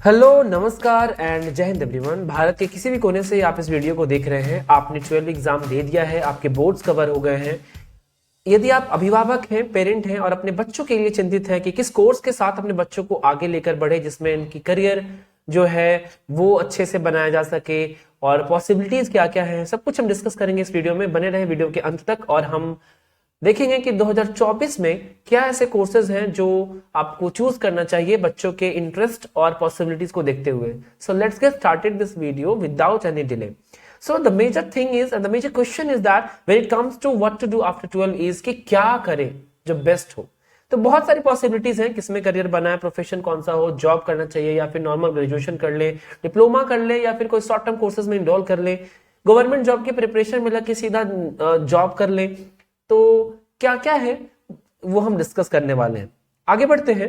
Hello नमस्कार and Jai Hind everyone. Bharat के किसी भी कोने से आप इस वीडियो को देख रहे हैं, आपने 12 एग्जाम दे दिया है, आपके बोर्ड्स कवर हो गए हैं। यदि आप अभिभावक हैं, पेरेंट हैं और अपने बच्चों के लिए चिंतित हैं कि किस कोर्स के साथ अपने बच्चों को आगे लेकर बढ़े जिसमें इनकी करियर जो है वो अच्छे से बनाया जा सके और पॉसिबिलिटीज क्या क्या है, सब कुछ हम डिस्कस करेंगे इस वीडियो में। बने रहे वीडियो के अंत तक और हम देखेंगे कि 2024 में क्या ऐसे कोर्सेज हैं जो आपको चूज करना चाहिए बच्चों के इंटरेस्ट और पॉसिबिलिटीज को देखते हुए। So let's get started this video without any delay. So the major thing is and the major question is that when it comes to what to do after 12 is कि क्या करें जो best हो। तो बहुत सारी पॉसिबिलिटीज हैं किसमें करियर बनाए, प्रोफेशन कौन सा हो, जॉब करना चाहिए या फिर नॉर्मल ग्रेजुएशन कर ले, डिप्लोमा कर ले या फिर कोई शॉर्ट टर्म कोर्सेज में इनरोल कर ले, गवर्नमेंट जॉब की प्रिपरेशन में लग के सीधा जॉब कर ले। तो क्या क्या है वो हम डिस्कस करने वाले हैं। आगे बढ़ते हैं।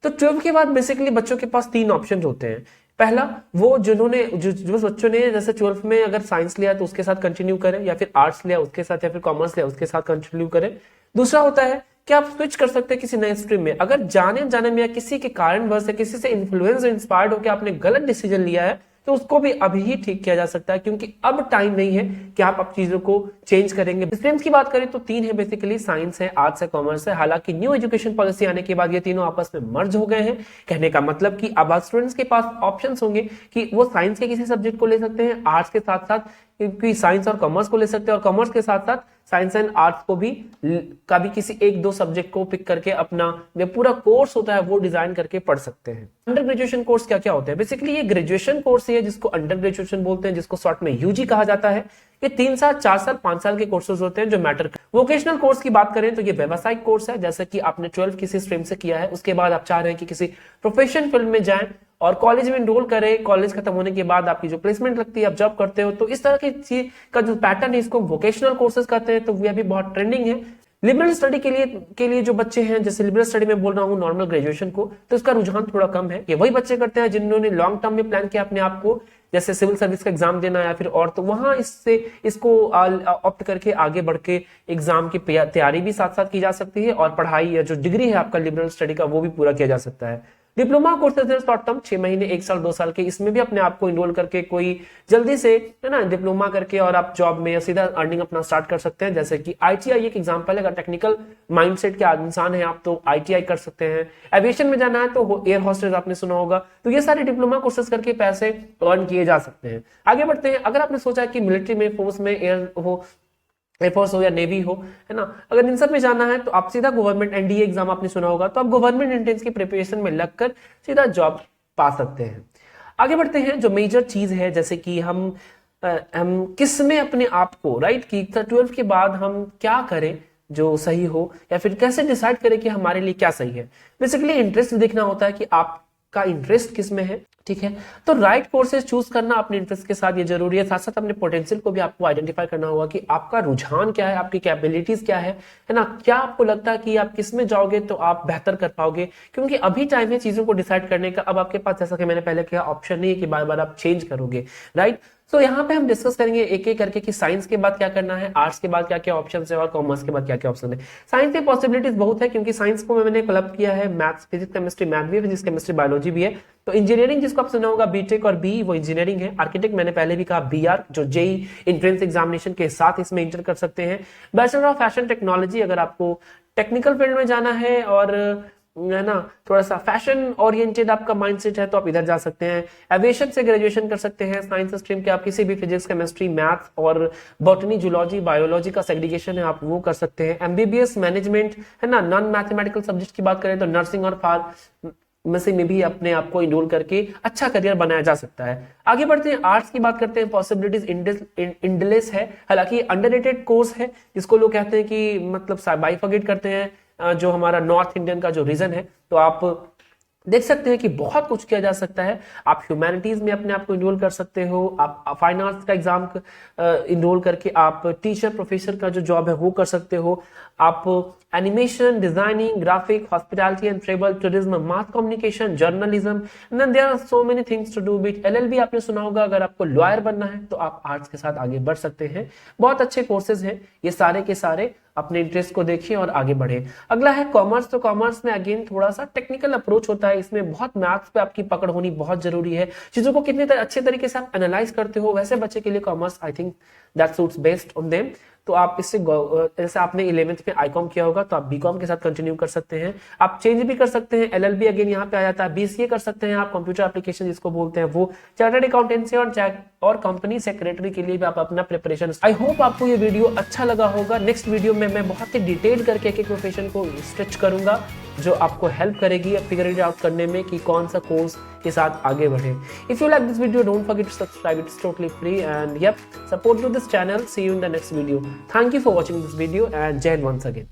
तो 12 के बाद बेसिकली बच्चों के पास 3 ऑप्शन होते हैं। पहला, वो जिन्होंने जो बच्चों ने जैसे 12 में अगर साइंस लिया तो उसके साथ कंटिन्यू करें, या फिर आर्ट्स लिया उसके साथ, या फिर कॉमर्स लिया उसके साथ कंटिन्यू करें। दूसरा होता है कि आप स्विच कर सकते हैं किसी नए स्ट्रीम में। अगर जाने में या किसी के कारणवश या किसी से इन्फ्लुएंस इंस्पायर्ड होकर आपने गलत डिसीजन लिया है तो उसको भी अभी ही ठीक किया जा सकता है, क्योंकि अब टाइम नहीं है कि आप चीजों को चेंज करेंगे। स्ट्रीम्स की बात करें तो 3 है बेसिकली, साइंस है, आर्ट्स है, कॉमर्स है। हालांकि न्यू एजुकेशन पॉलिसी आने के बाद ये तीनों आपस में मर्ज हो गए हैं। कहने का मतलब कि अब स्टूडेंट्स के पास ऑप्शंस होंगे कि वो साइंस के किसी सब्जेक्ट को ले सकते हैं, आर्ट्स के साथ साथ क्योंकि साइंस और कॉमर्स को ले सकते हैं, और कॉमर्स के साथ साथ साइंस एंड आर्ट्स को भी किसी 1-2 सब्जेक्ट को पिक करके अपना जो पूरा कोर्स होता है वो डिजाइन करके पढ़ सकते हैं। अंडर ग्रेजुएशन कोर्स क्या क्या होते हैं? बेसिकली ये ग्रेजुएशन कोर्स है जिसको अंडर ग्रेजुएशन बोलते हैं, जिसको शॉर्ट में यूजी कहा जाता है। ये 3 साल, 4 साल, 5 साल के कोर्सेज होते हैं जो मैटर। वोकेशनल कोर्स की बात करें तो ये व्यावसायिक कोर्स है। जैसे कि आपने 12 किसी स्ट्रीम से किया है, उसके बाद आप चाह रहे हैं कि किसी प्रोफेशन फील्ड में जाएं और कॉलेज में एनरोल करें। कॉलेज खत्म होने के बाद आपकी जो प्लेसमेंट लगती है, आप जॉब करते हो, तो इस तरह की चीज का जो पैटर्न है इसको वोकेशनल कोर्सेज कहते हैं। तो ये भी बहुत ट्रेंडिंग है। लिबरल स्टडी के लिए जो बच्चे हैं, जैसे लिबरल स्टडी में बोल रहा हूँ नॉर्मल ग्रेजुएशन को, तो इसका रुझान थोड़ा कम है। ये वही बच्चे करते हैं जिन्होंने लॉन्ग टर्म में प्लान किया अपने आप को, जैसे सिविल सर्विस का एग्जाम देना या फिर और, तो वहां इसको ऑप्ट करके आगे बढ़ के एग्जाम की तैयारी भी साथ साथ की जा सकती है और पढ़ाई या जो डिग्री है आपका लिबरल स्टडी का वो भी पूरा किया जा सकता है। डिप्लोमा कोर्सेज है शॉर्ट टर्म, 6 महीने, 1 साल, 2 साल के। इसमें भी अपने आप को इनरोल करके कोई जल्दी से है ना डिप्लोमा करके और आप जॉब में या सीधा अर्निंग अपना स्टार्ट कर सकते हैं। जैसे कि आईटीआई एक एग्जांपल है। अगर टेक्निकल माइंडसेट के इंसान है आप तो आईटीआई कर सकते हैं। एविएशन में जाना है तो एयर होस्टेस आपने सुना होगा। तो ये सारे डिप्लोमा कोर्सेज करके पैसे अर्न किए जा सकते हैं। आगे बढ़ते हैं। अगर आपने सोचा कि मिलिट्री में, फोर्स में, एयरफोर्स हो या नेवी हो, है ना, अगर इन सब में जाना है तो आप सीधा गवर्नमेंट एनडीए एग्जाम आपने सुना होगा, तो आप गवर्नमेंट एंट्रेंस की प्रिपरेशन में लगकर सीधा जॉब पा सकते हैं। आगे बढ़ते हैं। जो मेजर चीज है, जैसे कि हम किस में अपने आप को राइट कि 12 के बाद हम क्या करें जो सही हो, या फिर कैसे डिसाइड करें कि हमारे लिए क्या सही है। बेसिकली इंटरेस्ट देखना होता है कि आपका इंटरेस्ट किस में है, ठीक है। तो राइट कोर्सेज चूज करना अपने इंटरेस्ट के साथ ये जरूरी है। साथ साथ अपने पोटेंशियल को भी आपको आइडेंटिफाई करना होगा कि आपका रुझान क्या है, आपकी कैपेबिलिटीज क्या है ना। क्या आपको लगता है कि आप किस में जाओगे तो आप बेहतर कर पाओगे, क्योंकि अभी टाइम है चीजों को डिसाइड करने का। अब आपके पास, जैसा कि मैंने पहले कहा, ऑप्शन नहीं है कि बार बार आप चेंज करोगे, राइट। तो यहाँ पे हम डिस्कस करेंगे एक एक करके कि साइंस के बाद क्या करना है, आर्ट्स के बाद क्या क्या ऑप्शन है और कॉमर्स के बाद क्या क्या ऑप्शन है। साइंस की पॉसिबिलिटीज बहुत है, क्योंकि साइंस को मैंने क्लब किया है, मैथ्स, फिजिक्स, केमिस्ट्री, मैथ भी है, फिजिक्स, केमिस्ट्री, बायोलॉजी भी है। तो इंजीनियरिंग जिसको आप सुना होगा बीटेक और बी, वो इंजीनियरिंग है। आर्किटेक्ट मैंने पहले भी कहा बीआर, जो जेई एंट्रेंस एग्जामिनेशन के साथ इसमें इंटर कर सकते हैं। बैचलर ऑफ फैशन टेक्नोलॉजी, अगर आपको टेक्निकल फील्ड में जाना है और है ना थोड़ा सा फैशन ओरिएंटेड आपका माइंडसेट है तो आप इधर जा सकते हैं। एविएशन से ग्रेजुएशन कर सकते हैं। साइंस स्ट्रीम के आप किसी भी फिजिक्स, केमिस्ट्री, मैथ्स और बॉटनी, जूलॉजी, बायोलॉजी का सेग्रीगेशन है, आप वो कर सकते हैं। एमबीबीएस, मैनेजमेंट, है ना, नॉन मैथमेटिकल सब्जेक्ट की बात करें तो नर्सिंग और फार्मेसी में भी अपने आप को इनरोल करके अच्छा करियर बनाया जा सकता है। आगे बढ़ते हैं। आर्ट्स की बात करते हैं। पॉसिबिलिटीज इंडलेस है, हालांकि अंडररेटेड कोर्स है जिसको लोग कहते हैं कि मतलब बाइफर्केट करते हैं जो हमारा नॉर्थ इंडियन का जो रीजन है। तो आप देख सकते हैं कि बहुत कुछ किया जा सकता है। आप ह्यूमैनिटीज में अपने आप को इनरोल कर सकते हो। आप फाइन आर्ट्स का एग्जाम इनरोल करके आप टीचर, प्रोफेसर का जो जॉब है वो कर सकते हो। आप animation, designing, graphic, hospitality and travel, tourism, mass communication, journalism, then there are so many things to do with. LLB आपने सुना होगा। अगर आपको लॉयर बनना है तो आप आर्ट्स के साथ आगे बढ़ सकते हैं। बहुत अच्छे कोर्सेज हैं ये सारे के सारे अपने इंटरेस्ट को देखिए और आगे बढ़े। अगला है कॉमर्स। तो कॉमर्स में अगेन थोड़ा सा टेक्निकल अप्रोच होता है, इसमें बहुत मैथ्स पे आपकी पकड़ होनी बहुत जरूरी है, चीजों को कितने अच्छे तरीके से आप एनालाइज करते हो, वैसे बच्चे के लिए commerce I think that suits best on them. तो आप इससे जैसे आपने 11th में आईकॉम किया होगा तो आप बीकॉम के साथ कंटिन्यू कर सकते हैं, आप चेंज भी कर सकते हैं, एलएलबी अगेन यहाँ पे आ जाता है, बीसीए कर सकते हैं आप, कंप्यूटर एप्लीकेशन जिसको बोलते हैं वो, चार्टर्ड अकाउंटेंसी और कंपनी सेक्रेटरी के लिए भी आप अपना प्रिपरेशन। आई होप आपको ये वीडियो अच्छा लगा होगा। नेक्स्ट वीडियो में मैं बहुत ही डिटेल करके एक प्रोफेशन को स्ट्रेच करूंगा जो आपको हेल्प करेगी फिगर इट आउट करने में कि कौन सा कोर्स के साथ आगे बढ़े। If you like this video don't forget to subscribe, it's totally free and yup support to this channel. See you in the next video. Thank you for watching this video and Jai Hind once again.